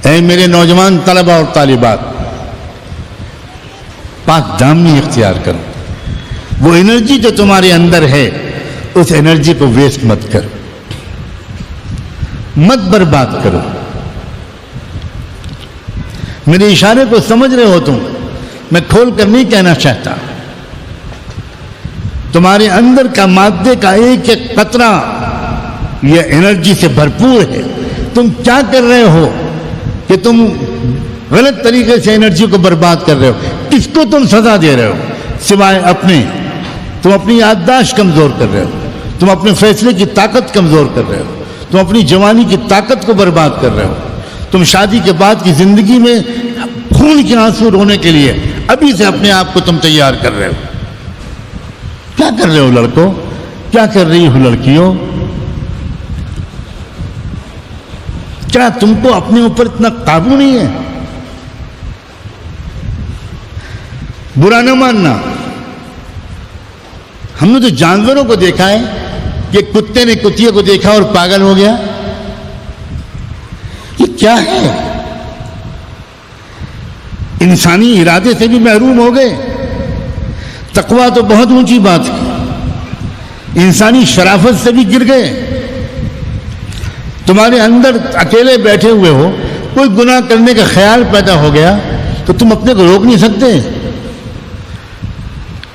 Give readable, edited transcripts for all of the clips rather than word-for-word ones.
اے میرے نوجوان طلبہ اور طالبات، پاک دامنی اختیار کرو. وہ انرجی جو تمہارے اندر ہے اس انرجی کو ویسٹ مت کرو، مت برباد کرو. میرے اشارے کو سمجھ رہے ہو تم، میں کھول کر نہیں کہنا چاہتا. تمہارے اندر کا مادے کا ایک ایک قطرہ یہ انرجی سے بھرپور ہے. تم کیا کر رہے ہو کہ تم غلط طریقے سے انرجی کو برباد کر رہے ہو؟ کس کو تم سزا دے رہے ہو سوائے اپنے؟ تم اپنی یادداشت کمزور کر رہے ہو، تم اپنے فیصلے کی طاقت کمزور کر رہے ہو، تم اپنی جوانی کی طاقت کو برباد کر رہے ہو. تم شادی کے بعد کی زندگی میں خون کے آنسو رونے کے لیے ابھی سے اپنے آپ کو تم تیار کر رہے ہو. کیا کر رہے ہو لڑکوں؟ کیا کر رہی ہو لڑکیوں؟ کیا تم کو اپنے اوپر اتنا قابو نہیں ہے؟ برا نہ ماننا. ہم نے تو جانوروں کو دیکھا ہے کہ کتے نے کتیے کو دیکھا اور پاگل ہو گیا. یہ کیا ہے؟ انسانی ارادے سے بھی محروم ہو گئے. تقویٰ تو بہت اونچی بات ہے، انسانی شرافت سے بھی گر گئے. تمہارے اندر اکیلے بیٹھے ہوئے ہو، کوئی گناہ کرنے کا خیال پیدا ہو گیا تو تم اپنے کو روک نہیں سکتے.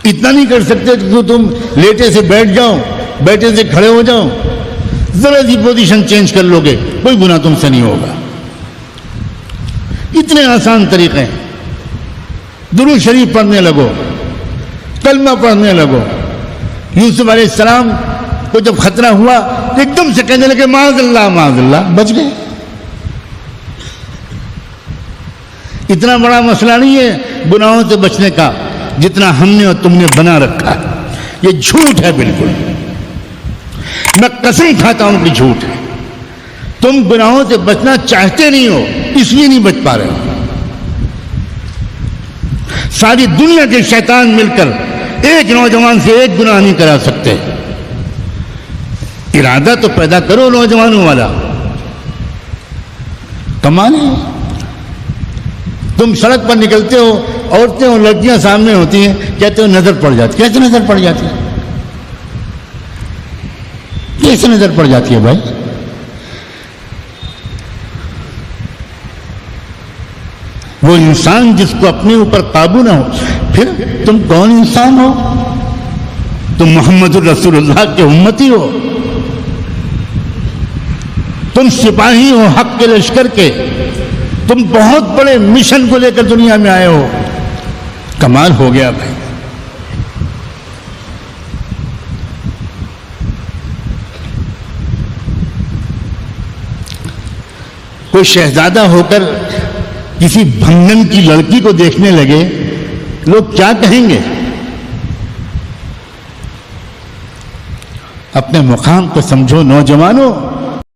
اتنا نہیں کر سکتے کہ تم لیٹے سے بیٹھ جاؤ، بیٹھے سے کھڑے ہو جاؤ. ذرا سی پوزیشن چینج کر لو گے، کوئی گناہ تم سے نہیں ہوگا. اتنے آسان طریقے. درود شریف پڑھنے لگو، کلمہ پڑھنے لگو. یوسف علیہ السلام کو جب خطرہ ہوا ایک دم سے کہنے لگے معاذ اللہ معاذ اللہ، بچ گئے. اتنا بڑا مسئلہ نہیں ہے گناہوں سے بچنے کا جتنا ہم نے اور تم نے بنا رکھا ہے. یہ جھوٹ ہے بالکل. میں قسم کھاتا ہوں کہ جھوٹ ہے. تم گناہوں سے بچنا چاہتے نہیں ہو، اس لیے نہیں بچ پا رہے ہو. ساری دنیا کے شیطان مل کر ایک نوجوان سے ایک گناہ نہیں کرا سکتے. ارادہ تو پیدا کرو نوجوانوں والا. کمال ہے. تم سڑک پر نکلتے ہو، عورتیں اور لڑکیاں سامنے ہوتی ہیں، کہتے ہو نظر پڑ جاتی. کیسے نظر پڑ جاتی ہے؟ کیسے نظر پڑ جاتی ہے بھائی؟ وہ انسان جس کو اپنے اوپر قابو نہ ہو، پھر تم کون انسان ہو؟ تم محمد الرسول اللہ کے امتی ہو. تم سپاہی ہو حق کے لشکر کے. تم بہت بڑے مشن کو لے کر دنیا میں آئے ہو. کمال ہو گیا بھائی. کوئی شہزادہ ہو کر کسی بھنگن کی لڑکی کو دیکھنے لگے، لوگ کیا کہیں گے؟ اپنے مقام کو سمجھو نوجوانوں.